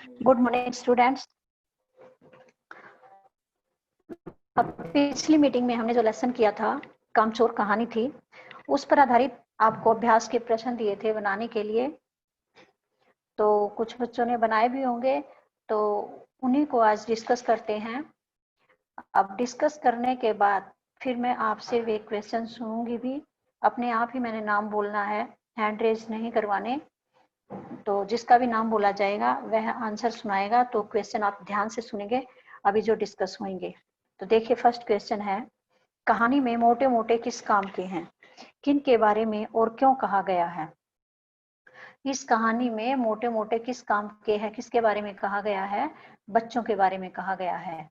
Good morning students. अब पिछली meeting में हमने जो लेसन किया था, कामचोर कहानी थी, उस पर आधारित आपको अभ्यास के प्रश्न दिए थे बनाने के लिए। तो कुछ बच्चों ने बनाए भी होंगे, तो उन्हीं को आज डिस्कस करते हैं। अब डिस्कस करने के बाद फिर मैं आपसे वे क्वेश्चन सुनूंगी भी। अपने आप ही मैंने नाम बोलना है, हैंड रेज नहीं करवाने। तो जिसका भी नाम बोला जाएगा वह आंसर सुनाएगा। तो क्वेश्चन आप ध्यान से सुनेंगे अभी जो डिस्कस होंगे। तो देखिए, फर्स्ट क्वेश्चन है, कहानी में मोटे मोटे किस काम के हैं, किन के बारे में और क्यों कहा गया है। इस कहानी में मोटे मोटे किस काम के हैं, किसके बारे में कहा गया है, बच्चों के बारे में कहा गया है।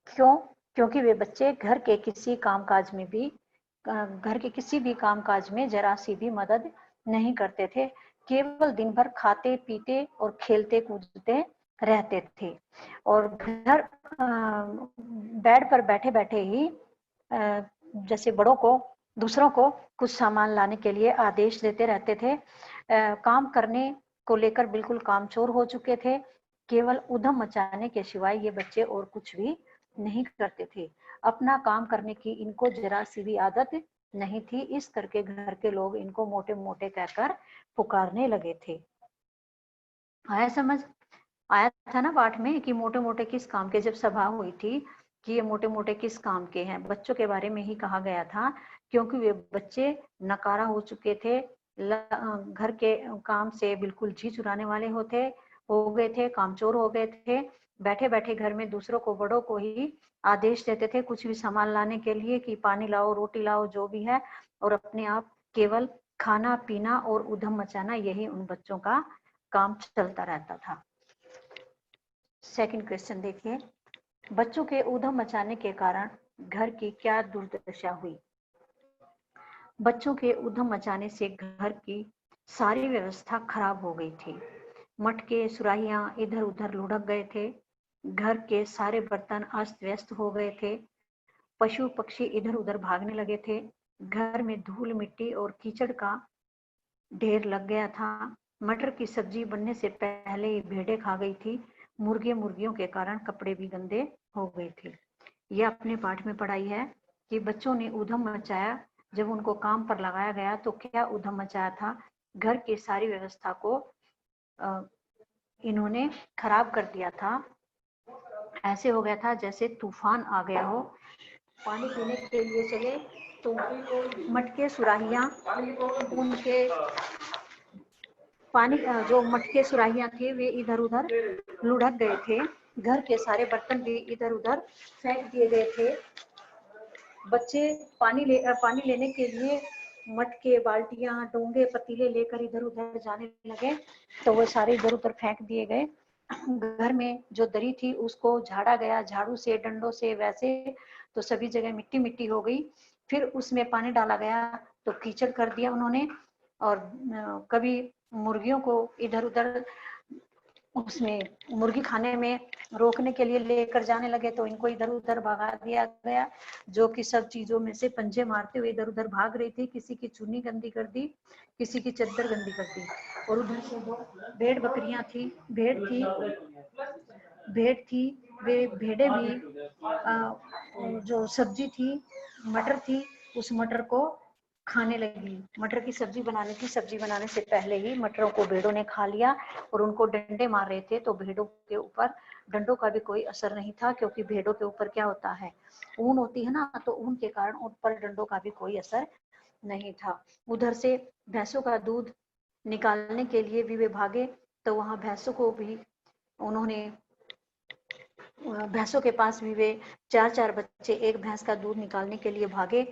क्यों? क्योंकि वे बच्चे घर के किसी कामकाज में भी घर के किसी भी कामकाज में जरा सी भी मदद नहीं करते थे, केवल दिन भर खाते पीते और खेलते कूदते रहते थे और घर बेड पर बैठे बैठे ही जैसे बड़ों को, दूसरों को कुछ सामान लाने के लिए आदेश देते रहते थे। काम करने को लेकर बिल्कुल कामचोर हो चुके थे। केवल उधम मचाने के सिवाय ये बच्चे और कुछ भी नहीं करते थे। अपना काम करने की इनको जरा सी भी आदत नहीं थी, इस करके घर के लोग इनको मोटे मोटे कहकर पुकारने लगे थे। आया समझ? आया था ना पाठ में कि मोटे मोटे किस काम के, जब सभा हुई थी कि ये मोटे मोटे किस काम के हैं, बच्चों के बारे में ही कहा गया था। क्योंकि वे बच्चे नकारा हो चुके थे, घर के काम से बिल्कुल जी चुराने वाले हो गए थे, कामचोर हो गए थे। बैठे बैठे घर में दूसरों को, बड़ों को ही आदेश देते थे कुछ भी सामान लाने के लिए कि पानी लाओ, रोटी लाओ, जो भी है, और अपने आप केवल खाना पीना और उधम मचाना, यही उन बच्चों का काम चलता रहता था। सेकंड क्वेश्चन देखिए, बच्चों के उधम मचाने के कारण घर की क्या दुर्दशा हुई। बच्चों के उधम मचाने से घर की सारी व्यवस्था खराब हो गई थी। मटके सुराहियां इधर उधर लुढ़क गए थे, घर के सारे बर्तन अस्त व्यस्त हो गए थे, पशु पक्षी इधर उधर भागने लगे थे, घर में धूल मिट्टी और कीचड़ का ढेर लग गया था। मटर की सब्जी बनने से पहले ही भेड़ें खा गई थी। मुर्गियों के कारण कपड़े भी गंदे हो गए थे। यह अपने पाठ में पढ़ाई है कि बच्चों ने उधम मचाया। जब उनको काम पर लगाया गया तो क्या उधम मचाया था, घर की सारी व्यवस्था को इन्होंने खराब कर दिया था। ऐसे हो गया था जैसे तूफान आ गया हो। पानी पीने के लिए चले तो मटके सुराहियां, उनके पानी जो मटके सुराहियां थे वे इधर उधर लुढ़क गए थे। घर के सारे बर्तन भी इधर उधर फेंक दिए गए थे। बच्चे पानी लेने के लिए मटके, बाल्टियां, डोंगे, पतीले लेकर इधर उधर जाने लगे तो वो सारे इधर उधर फेंक दिए गए। घर में जो दरी थी उसको झाड़ा गया, झाड़ू से, डंडों से, वैसे तो सभी जगह मिट्टी मिट्टी हो गई। फिर उसमें पानी डाला गया तो कीचड़ कर दिया उन्होंने। और कभी मुर्गियों को इधर उधर उसमें मुर्गी खाने में रोकने के लिए लेकर जाने लगे तो इनको इधर उधर भगा दिया गया, जो कि सब चीजों में से पंजे मारते हुए इधर उधर भाग रही थी। किसी की चुन्नी गंदी कर दी, किसी की चद्दर गंदी कर दी। और उधर से दो भेड़ बकरियां थी, भेड़ थी, वे भेड़े भी जो सब्जी थी, मटर थी, उस मटर को खाने लगी। मटर की सब्जी बनाने से पहले ही मटरों को भेड़ों ने खा लिया और उनको डंडे मार रहे थे। तो भेड़ों के ऊपर डंडों का भी कोई असर नहीं था, क्योंकि भेड़ों के ऊपर क्या होता है, ऊन होती है ना, तो ऊन के कारण उन पर डंडों का भी कोई असर नहीं था। उधर से भैंसों का दूध निकालने के लिए भी वे भागे, तो वहां भैंसों को भी उन्होंने, भैंसों के पास भी वे चार बच्चे एक भैंस का दूध निकालने के लिए भागे,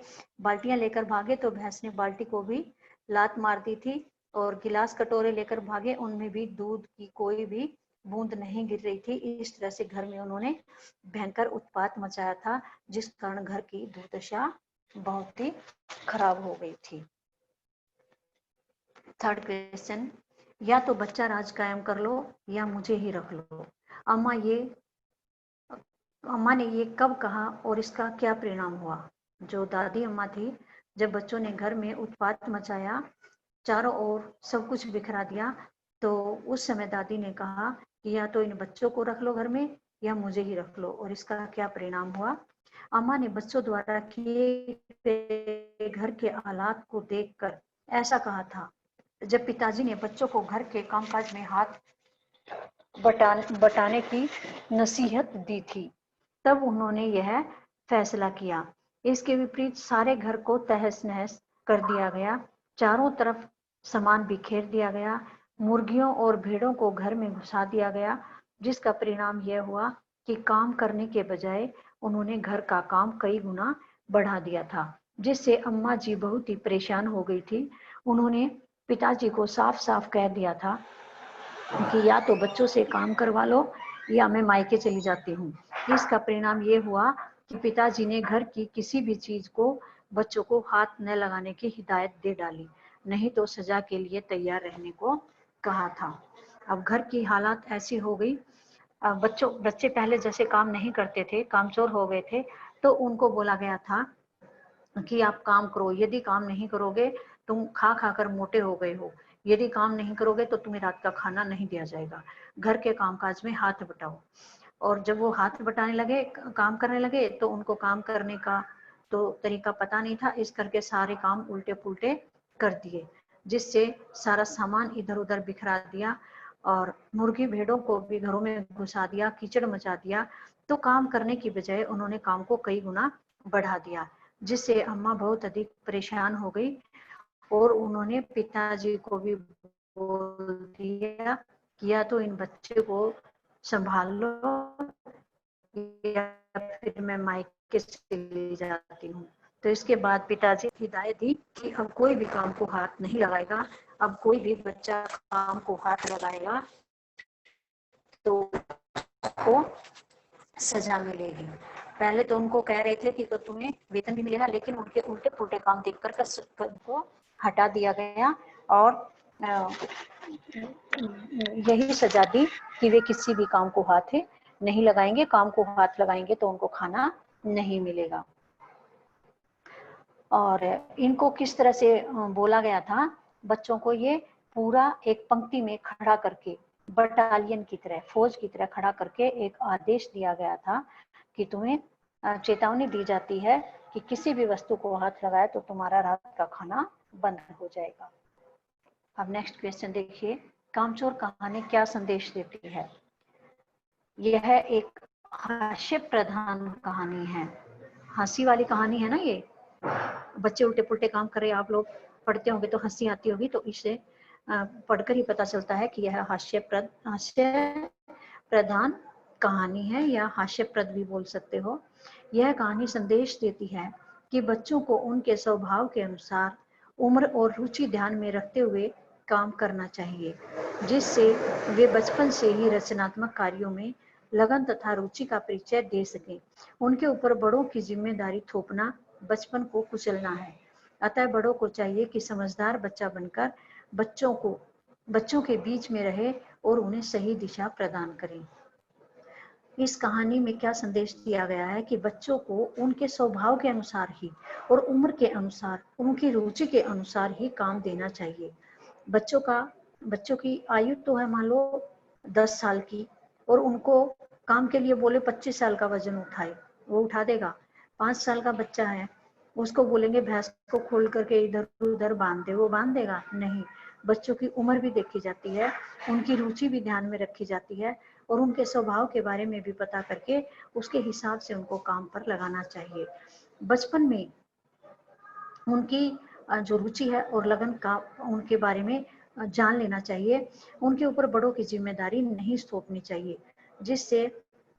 बाल्टियां लेकर भागे तो भैंस ने बाल्टी को भी लात मार दी थी। और गिलास कटोरे लेकर भागे, उनमें भी दूध की कोई भी बूंद नहीं गिर रही थी। इस तरह से घर में उन्होंने भयंकर उत्पात मचाया था, जिस कारण घर की दुर्दशा बहुत ही खराब हो गई थी। थर्ड क्वेश्चन, या तो बच्चा राज कायम कर लो या मुझे ही रख लो। अम्मा ने ये कब कहा और इसका क्या परिणाम हुआ। जो दादी अम्मा थी, जब बच्चों ने घर में उत्पात मचाया, चारों ओर सब कुछ बिखरा दिया, तो उस समय दादी ने कहा कि या तो इन बच्चों को रख लो घर में या मुझे ही रख लो। और इसका क्या परिणाम हुआ, अम्मा ने बच्चों द्वारा किए घर के हालात को देखकर ऐसा कहा था। जब पिताजी ने बच्चों को घर के कामकाज में हाथ बटाने की नसीहत दी थी, तब उन्होंने यह फैसला किया। इसके विपरीत सारे घर को तहस नहस कर दिया गया, चारों तरफ सामान बिखेर दिया गया, मुर्गियों और भेड़ों को घर में घुसा दिया गया, जिसका परिणाम यह हुआ कि काम करने के बजाय उन्होंने घर का काम कई गुना बढ़ा दिया था, जिससे अम्मा जी बहुत ही परेशान हो गई थी। उन्होंने पिताजी को साफ साफ कह दिया था कि या तो बच्चों से काम करवा लो या मैं मायके चली जाती हूँ। इसका परिणाम ये हुआ कि पिताजी ने घर की किसी भी चीज को बच्चों को हाथ न लगाने की हिदायत दे डाली, नहीं तो सजा के लिए तैयार रहने को कहा था। अब घर की हालात ऐसी हो गई, बच्चे पहले जैसे काम नहीं करते थे, कामचोर हो गए थे, तो उनको बोला गया था कि आप काम करो, यदि काम नहीं करोगे तुम खा खा कर मोटे हो गए हो, यदि काम नहीं करोगे तो तुम्हें रात का खाना नहीं दिया जाएगा, घर के कामकाज में हाथ बटाओ। और जब वो हाथ बटाने लगे, काम करने लगे, तो उनको काम करने का तो तरीका पता नहीं था, इस करके सारे काम उल्टे पुल्टे कर दिए, जिससे सारा सामान इधर उधर बिखरा दिया और मुर्गी भेड़ों को भी घरों में घुसा दिया, कीचड़ मचा दिया। तो काम करने की बजाय उन्होंने काम को कई गुना बढ़ा दिया, जिससे अम्मा बहुत अधिक परेशान हो गई और उन्होंने पिताजी को भी बोल दिया कि या तो इन बच्चे को संभाल लो या फिर मैं मायके चली जाती हूँ। तो इसके बाद पिताजी ने हिदायत दी कि अब कोई भी काम को हाथ नहीं लगाएगा, अब कोई भी बच्चा काम को हाथ लगाएगा तो को सजा मिलेगी। पहले तो उनको कह रहे थे कि तो तुम्हें वेतन भी मिलेगा, लेकिन उनके उल्टे पुल्टे काम देखकर को हटा दिया गया और यही सजा दी कि वे किसी भी काम को हाथ नहीं लगाएंगे, काम को हाथ लगाएंगे तो उनको खाना नहीं मिलेगा। और इनको किस तरह से बोला गया था, बच्चों को ये पूरा एक पंक्ति में खड़ा करके बटालियन की तरह, फौज की तरह खड़ा करके एक आदेश दिया गया था कि तुम्हें चेतावनी दी जाती है कि किसी भी वस्तु को हाथ लगाए तो तुम्हारा रात का खाना बंद हो जाएगा। अब नेक्स्ट क्वेश्चन देखिए, कामचोर कहानी क्या संदेश देती है? यह एक हास्य प्रधान कहानी है, हंसी वाली कहानी है ना। ये बच्चे उल्टे पुल्टे काम कर रहे, आप लोग पढ़ते होंगे तो हंसी आती होगी, तो इसे पढ़कर ही पता चलता है कि यह हास्य प्रधान कहानी है या हास्यप्रद भी बोल सकते हो। यह कहानी संदेश देती है कि बच्चों को उनके स्वभाव के अनुसार उम्र और रुचि ध्यान में रखते हुए काम करना चाहिए, जिससे वे बचपन से ही रचनात्मक कार्यों में लगन तथा रुचि का परिचय दे सकें। उनके ऊपर बड़ों की जिम्मेदारी थोपना बचपन को कुचलना है। अतः बड़ों को चाहिए कि समझदार बच्चा बनकर बच्चों के बीच में रहे और उन्हें सही दिशा प्रदान करें। इस कहानी में क्या संदेश दिया गया है कि बच्चों को उनके स्वभाव के अनुसार ही और उम्र के अनुसार, उनकी रुचि के अनुसार ही काम देना चाहिए। बच्चों की आयु तो है मान लो 10 साल की, और उनको काम के लिए बोले 25 साल का वजन उठाए, वो उठा देगा? 5 साल का बच्चा है, उसको बोलेंगे भैंस को खोल करके इधर उधर बांध दे, वो बांध देगा? नहीं। बच्चों की उम्र भी देखी जाती है, उनकी रुचि भी ध्यान में रखी जाती है और उनके स्वभाव के बारे में भी पता करके उसके हिसाब से उनको काम पर लगाना चाहिए। बचपन में उनकी जो रुचि है और लगन का उनके बारे में जान लेना चाहिए। उनके ऊपर बड़ों की जिम्मेदारी नहीं थोपनी चाहिए, जिससे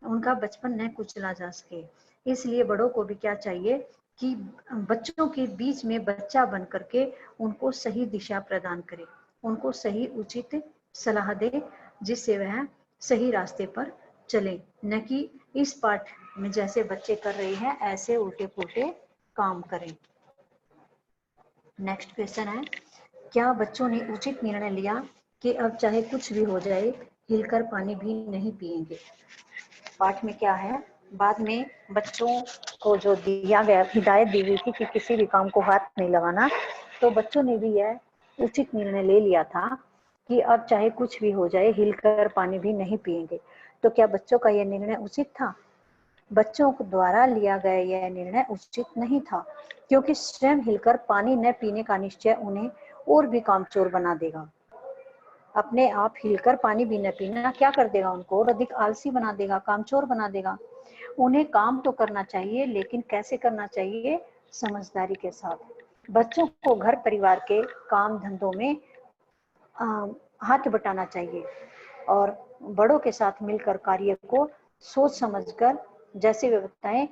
उनका बचपन न कुचला जा सके। इसलिए बड़ों को भी क्या चाहिए कि बच्चों के बीच में बच्चा बन करके उनको सही दिशा प्रदान करे, उनको सही उचित सलाह दे, जिससे वह सही रास्ते पर चले, न कि इस पाठ में जैसे बच्चे कर रहे हैं ऐसे उल्टे पुल्टे काम करें। नेक्स्ट क्वेश्चन है, क्या बच्चों ने उचित निर्णय लिया कि अब चाहे कुछ भी हो जाए हिलकर पानी भी नहीं पिएंगे? पाठ में क्या है, बाद में बच्चों को जो दिया गया, हिदायत दी गई थी कि किसी भी काम को हाथ नहीं लगाना, तो बच्चों ने भी यह उचित निर्णय ले लिया था कि अब चाहे कुछ भी हो जाए हिलकर पानी भी नहीं पिएंगे। तो क्या बच्चों का यह निर्णय उचित था? बच्चों द्वारा लिया गया यह निर्णय उचित नहीं था, क्योंकि स्वयं हिलकर पानी न पीने का निश्चय उन्हें और भी कामचोर बना देगा। अपने आप हिलकर पानी भी न पीना क्या कर देगा? उनको और अधिक आलसी बना देगा, कामचोर बना देगा। उन्हें काम तो करना चाहिए, लेकिन कैसे करना चाहिए? समझदारी के साथ। बच्चों को घर परिवार के काम धंधों में हाथ बटाना चाहिए और बड़ों के साथ मिलकर कार्य को सोच समझकर जैसे वे बताएं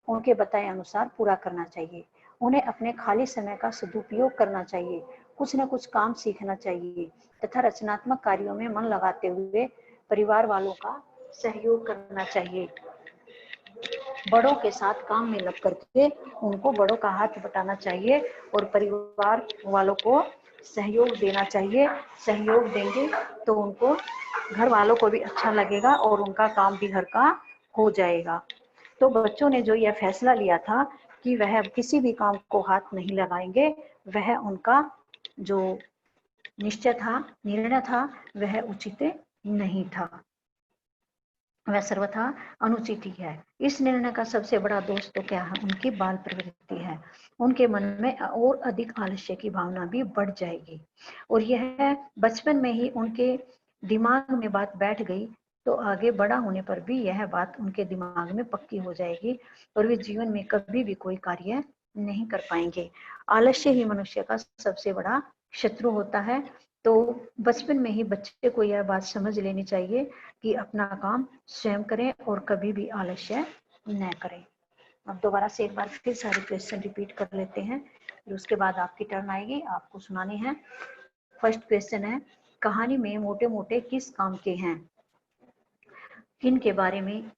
उनके बताए अनुसार पूरा करना चाहिए। उन्हें अपने खाली समय का सदुपयोग करना चाहिए, कुछ न कुछ काम सीखना चाहिए तथा रचनात्मक कार्यों में मन लगाते हुए परिवार वालों का सहयोग करना चाहिए। बड़ों के साथ काम में लग करके उनको बड़ों का हाथ बटाना चाहिए और परिवार वालों को सहयोग देना चाहिए। सहयोग देंगे तो उनको घर वालों को भी अच्छा लगेगा और उनका काम भी घर का हो जाएगा। तो बच्चों ने जो यह फैसला लिया था कि वह किसी भी काम को हाथ नहीं लगाएंगे, वह उनका जो निश्चय था, निर्णय था, वह उचित नहीं था, वह सर्वथा अनुचित ही है। इस निर्णय का सबसे बड़ा दोष तो क्या है? उनकी बाल प्रवृत्ति है। उनके मन में और अधिक आलस्य की भावना भी बढ़ जाएगी और यह बचपन में ही उनके दिमाग में बात बैठ गई तो आगे बड़ा होने पर भी यह बात उनके दिमाग में पक्की हो जाएगी और वे जीवन में कभी भी कोई कार्य नहीं कर पाएंगे। आलस्य ही मनुष्य का सबसे बड़ा शत्रु होता है। तो बचपन में ही बच्चे को यह बात समझ लेनी चाहिए कि अपना काम स्वयं करें और कभी भी आलस्य न करें। अब दोबारा से एक बार फिर सारे क्वेश्चन रिपीट कर लेते हैं, फिर उसके बाद आपकी टर्न आएगी, आपको सुनानी है। फर्स्ट क्वेश्चन है, कहानी में मोटे मोटे किस काम के हैं? किन के बारे में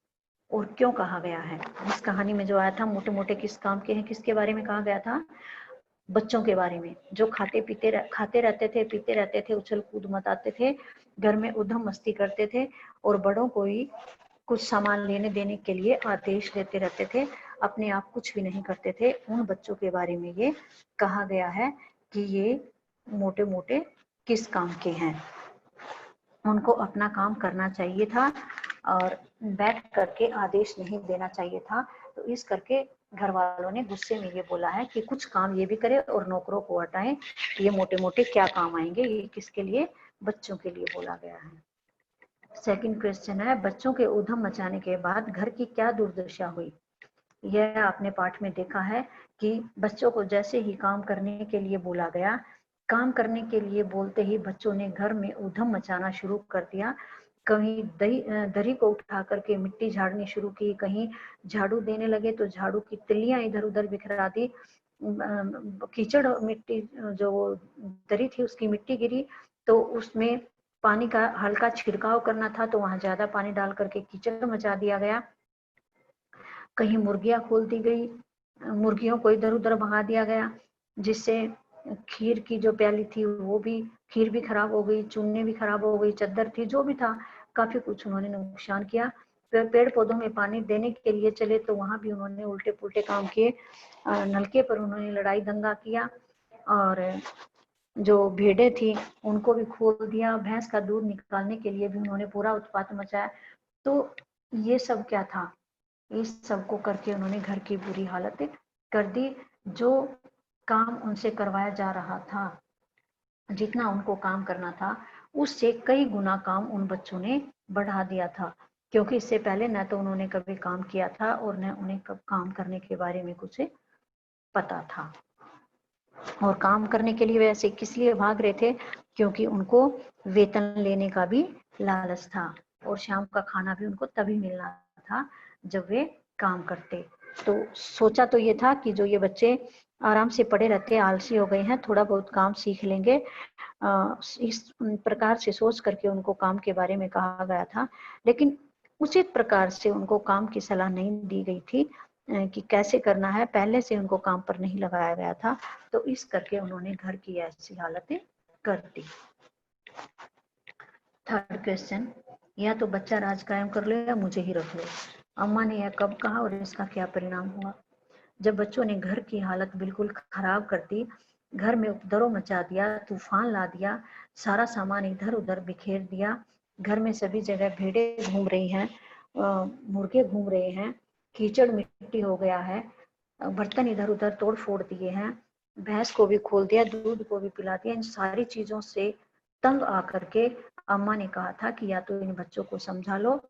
और क्यों कहा गया है? इस कहानी में जो आया था मोटे मोटे किस काम के हैं, किसके बारे में कहा गया था? बच्चों के बारे में, जो खाते रहते थे, पीते रहते थे, उछल कूद मचाते थे, घर में उधम मस्ती करते थे और बड़ों को ही कुछ सामान लेने देने के लिए आदेश देते रहते थे, अपने आप कुछ भी नहीं करते थे। उन बच्चों के बारे में ये कहा गया है कि ये मोटे मोटे किस काम के हैं। उनको अपना काम करना चाहिए था और बैठ करके आदेश नहीं देना चाहिए था। तो इस करके घर वालों ने गुस्से में ये बोला है कि कुछ काम ये भी करे और नौकरों को हटाएं। ये मोटे मोटे क्या काम आएंगे? ये किसके लिए? बच्चों के लिए बोला गया है। सेकंड क्वेश्चन है, बच्चों के उधम मचाने के बाद घर की क्या दुर्दशा हुई? यह आपने पाठ में देखा है कि बच्चों को जैसे ही काम करने के लिए बोला गया, काम करने के लिए बोलते ही बच्चों ने घर में उधम मचाना शुरू कर दिया। कहीं दरी को उठा करके मिट्टी झाड़नी शुरू की, कहीं झाड़ू देने लगे तो झाड़ू की तिल्लियां इधर उधर बिखरा दी, कीचड़ मिट्टी जो दरी थी उसकी मिट्टी गिरी तो उसमें पानी का हल्का छिड़काव करना था तो वहां ज्यादा पानी डाल करके कीचड़ मचा दिया गया। कहीं मुर्गियां खोल दी गई, मुर्गियों को इधर उधर भगा दिया गया, जिससे खीर की जो प्याली थी वो भी, खीर भी खराब हो गई, चूने भी खराब हो गई, चद्दर थी, जो भी था काफी कुछ उन्होंने नुकसान किया। फिर पेड़ पौधों में पानी देने के लिए चले तो वहां भी उन्होंने उल्टे पुल्टे काम किए। नलके पर उन्होंने लड़ाई दंगा किया और जो भेड़ें थी उनको भी खोल दिया, भैंस का दूध निकालने के लिए भी उन्होंने पूरा उत्पात मचाया। तो ये सब क्या था? इस सब को करके उन्होंने घर की बुरी हालत कर दी। जो काम उनसे करवाया जा रहा था, जितना उनको काम करना था उससे कई गुना काम उन बच्चों ने बढ़ा दिया था, क्योंकि इससे पहले न तो उन्होंने कभी काम किया था और न उन्हें कब काम करने के बारे में कुछ पता था। और काम करने के लिए वैसे किस लिए भाग रहे थे? क्योंकि उनको वेतन लेने का भी लालच था और शाम का खाना भी उनको तभी मिलना था जब वे काम करते। तो सोचा तो ये था कि जो ये बच्चे आराम से पड़े रहते, आलसी हो गए हैं, थोड़ा बहुत काम सीख लेंगे, इस प्रकार से सोच करके उनको काम के बारे में कहा गया था। लेकिन उचित प्रकार से उनको काम की सलाह नहीं दी गई थी कि कैसे करना है, पहले से उनको काम पर नहीं लगाया गया था। तो इस करके उन्होंने घर की ऐसी हालतें कर दी। थर्ड क्वेश्चन, या तो बच्चा राज कायम कर लो या मुझे ही रख लो। अम्मा ने यह कब कहा और इसका क्या परिणाम हुआ? जब बच्चों ने घर की हालत बिल्कुल खराब कर दी घर में उपद्रव मचा दिया, तूफान ला दिया, सारा सामान इधर उधर बिखेर दिया। घर में सभी जगह भेड़ें घूम रही हैं, मुर्गे घूम रहे हैं, कीचड़ मिट्टी हो गया है, बर्तन इधर उधर तोड़ फोड़ दिए हैं, भैंस को भी खोल दिया, दूध को भी पिला दिया। इन सारी चीजों से तंग आकर के अम्मा ने कहा था कि या तो इन बच्चों को समझा लो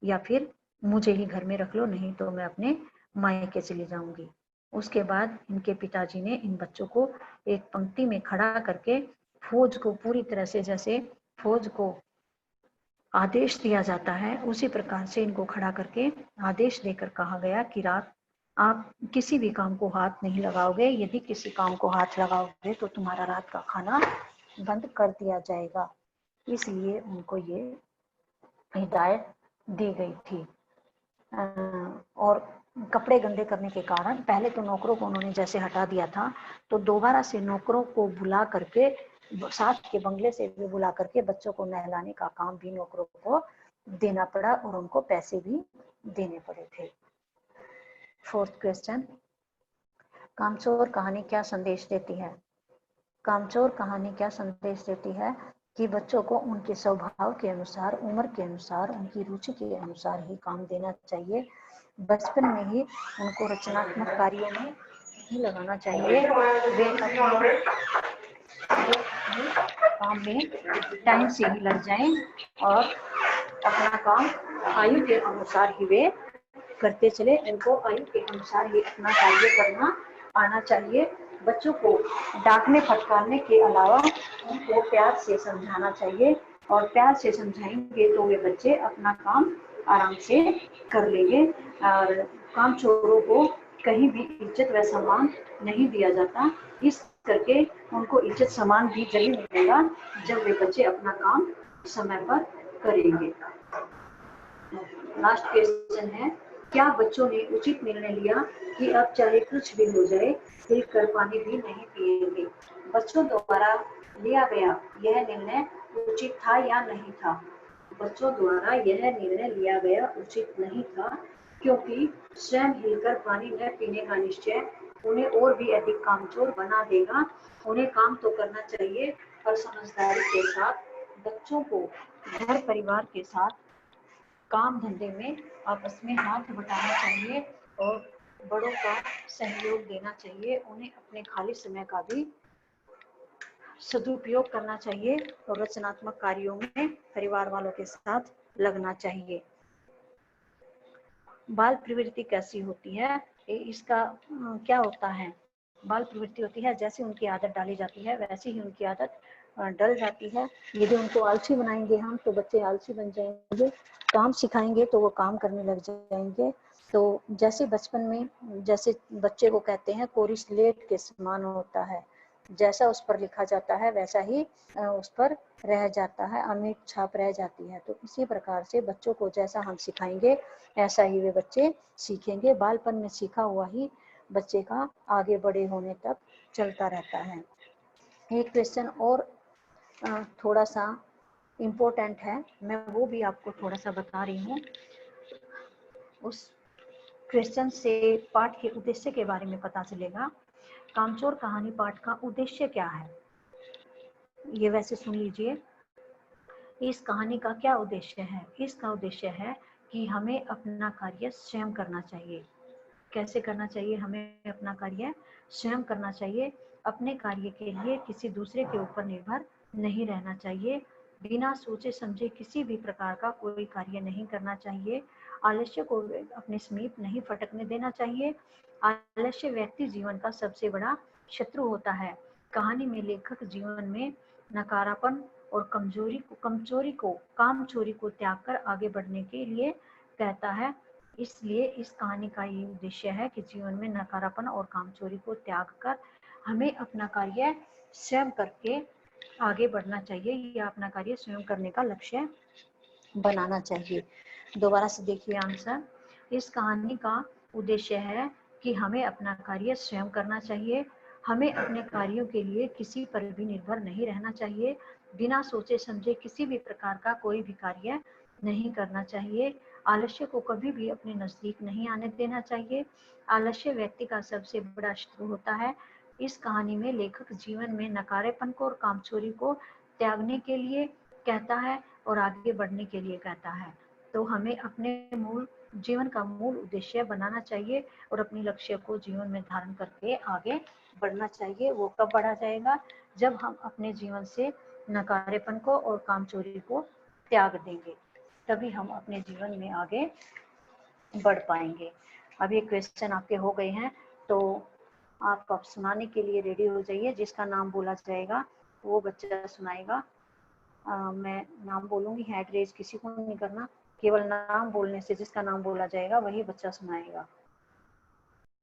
या फिर मुझे ही घर में रख लो, नहीं तो मैं अपने मायके चली जाऊंगी। उसके बाद इनके पिताजी ने इन बच्चों को एक पंक्ति में खड़ा करके फौज को पूरी तरह से, जैसे फौज को आदेश दिया जाता है उसी प्रकार से इनको खड़ा करके आदेश देकर कहा गया कि रात आप किसी भी काम को हाथ नहीं लगाओगे, यदि किसी काम को हाथ लगाओगे तो तुम्हारा रात का खाना बंद कर दिया जाएगा। इसलिए उनको ये हिदायत दी गई थी। और कपड़े गंदे करने के कारण पहले तो नौकरों को उन्होंने जैसे हटा दिया था, तो दोबारा से नौकरों को बुला करके, साथ के बंगले से भी बुला करके बच्चों को नहलाने का काम भी नौकरों को देना पड़ा और उनको पैसे भी देने पड़े थे। फोर्थ क्वेश्चन, कामचोर कहानी क्या संदेश देती है? कामचोर कहानी क्या संदेश देती है कि बच्चों को उनके स्वभाव के अनुसार, उम्र के अनुसार, उनकी रुचि के अनुसार ही काम देना चाहिए। बचपन में ही उनको रचनात्मक कार्यों में ही लगाना चाहिए। वे अपने काम में टाइम से ही लग जाएं और अपना काम आयु के अनुसार ही वे करते चले। उनको आयु के अनुसार ही अपना कार्य करना आना चाहिए। बच्चों को डांटने फटकारने के अलावा उनको प्यार से समझाना चाहिए, और प्यार से समझाएंगे तो वे बच्चे अपना काम आराम से कर लेंगे। और कामचोरों को कहीं भी इज्जत व सम्मान नहीं दिया जाता, इस करके उनको इज्जत सम्मान भी जरूर मिलेगा जब वे बच्चे अपना काम समय पर करेंगे। लास्ट क्वेश्चन है, क्या बच्चों ने उचित निर्णय लिया कि अब चाहे कुछ भी हो जाए देख कर पानी भी नहीं पिएंगे? बच्चों द्वारा लिया गया यह निर्णय उचित था या नहीं था? बच्चों द्वारा यह निर्णय लिया गया उचित नहीं था, क्योंकि स्वयं हिलकर पानी न पीने का निश्चय उन्हें और भी अधिक कामचोर बना देगा। उन्हें काम तो करना चाहिए पर समझदारी के साथ। बच्चों को घर परिवार के साथ काम धंधे में आपस में हाथ बटाना चाहिए और बड़ों का सहयोग देना चाहिए। उन्हें अपने खाली समय का भी सदुपयोग करना चाहिए और रचनात्मक कार्यों में परिवार वालों के साथ लगना चाहिए। बाल प्रवृत्ति कैसी होती है? इसका क्या होता है? बाल प्रवृत्ति होती है जैसे उनकी आदत डाली जाती है वैसे ही उनकी आदत डल जाती है। यदि उनको आलसी बनाएंगे हम तो बच्चे आलसी बन जाएंगे, काम सिखाएंगे तो वो काम करने लग जाएंगे। तो जैसे बचपन में जैसे बच्चे को कहते हैं कोरी स्लेट के समान होता है, जैसा उस पर लिखा जाता है वैसा ही उस पर रह जाता है, अमिट छाप रह जाती है। तो इसी प्रकार से बच्चों को जैसा हम सिखाएंगे ऐसा ही वे बच्चे सीखेंगे। बालपन में सीखा हुआ ही बच्चे का आगे बड़े होने तक चलता रहता है। एक क्वेश्चन और थोड़ा सा इम्पोर्टेंट है, मैं वो भी आपको थोड़ा सा बता रही हूँ। उस क्वेश्चन से पाठ के उद्देश्य के बारे में पता चलेगा। कामचोर कहानी पाठ का उद्देश्य क्या है, ये वैसे सुन लीजिए। इस कहानी का क्या उद्देश्य है? इसका उद्देश्य है कि हमें अपना कार्य स्वयं करना चाहिए। कैसे करना चाहिए? हमें अपना कार्य स्वयं करना चाहिए। अपने कार्य के लिए किसी दूसरे के ऊपर निर्भर नहीं रहना चाहिए। बिना सोचे समझे किसी भी प्रकार का कोई कार्य नहीं करना चाहिए। आलस्य को अपने समीप नहीं फटकने देना चाहिए। आलस्य व्यक्ति जीवन का सबसे बड़ा शत्रु होता है। कहानी में लेखक जीवन में नकारापन और कामचोरी को त्याग कर आगे बढ़ने के लिए कहता है। इसलिए इस कहानी का ये उद्देश्य है कि जीवन में नकारापन और कामचोरी को त्याग कर हमें अपना कार्य स्वयं करके आगे बढ़ना चाहिए, या अपना कार्य स्वयं करने का लक्ष्य बनाना चाहिए। दोबारा से देखिए आंसर। इस कहानी का उद्देश्य है कि हमें अपना कार्य स्वयं करना चाहिए। हमें अपने कार्यों के लिए किसी पर भी निर्भर नहीं रहना चाहिए। बिना सोचे समझे किसी भी प्रकार का कोई भी कार्य नहीं करना चाहिए। आलस्य को कभी भी अपने नजदीक नहीं आने देना चाहिए। आलस्य व्यक्ति का सबसे बड़ा शत्रु होता है। इस कहानी में लेखक जीवन में नकारेपन को और कामचोरी को त्यागने के लिए कहता है और आगे बढ़ने के लिए कहता है। तो हमें अपने जीवन का मूल उद्देश्य बनाना चाहिए और अपने लक्ष्य को जीवन में धारण करके आगे बढ़ना चाहिए। वो कब बढ़ा जाएगा? जब हम अपने जीवन से नकारेपन को और कामचोरी को त्याग देंगे, तभी हम अपने जीवन में आगे बढ़ पाएंगे। अब ये क्वेश्चन आपके हो गए हैं, तो आप अब सुनाने के लिए रेडी हो जाइए। जिसका नाम बोला जाएगा वो बच्चा सुनाएगा। मैं नाम बोलूंगी, हैंड रेज किसी को नहीं करना, केवल नाम बोलने से जिसका नाम बोला जाएगा वही बच्चा सुनाएगा।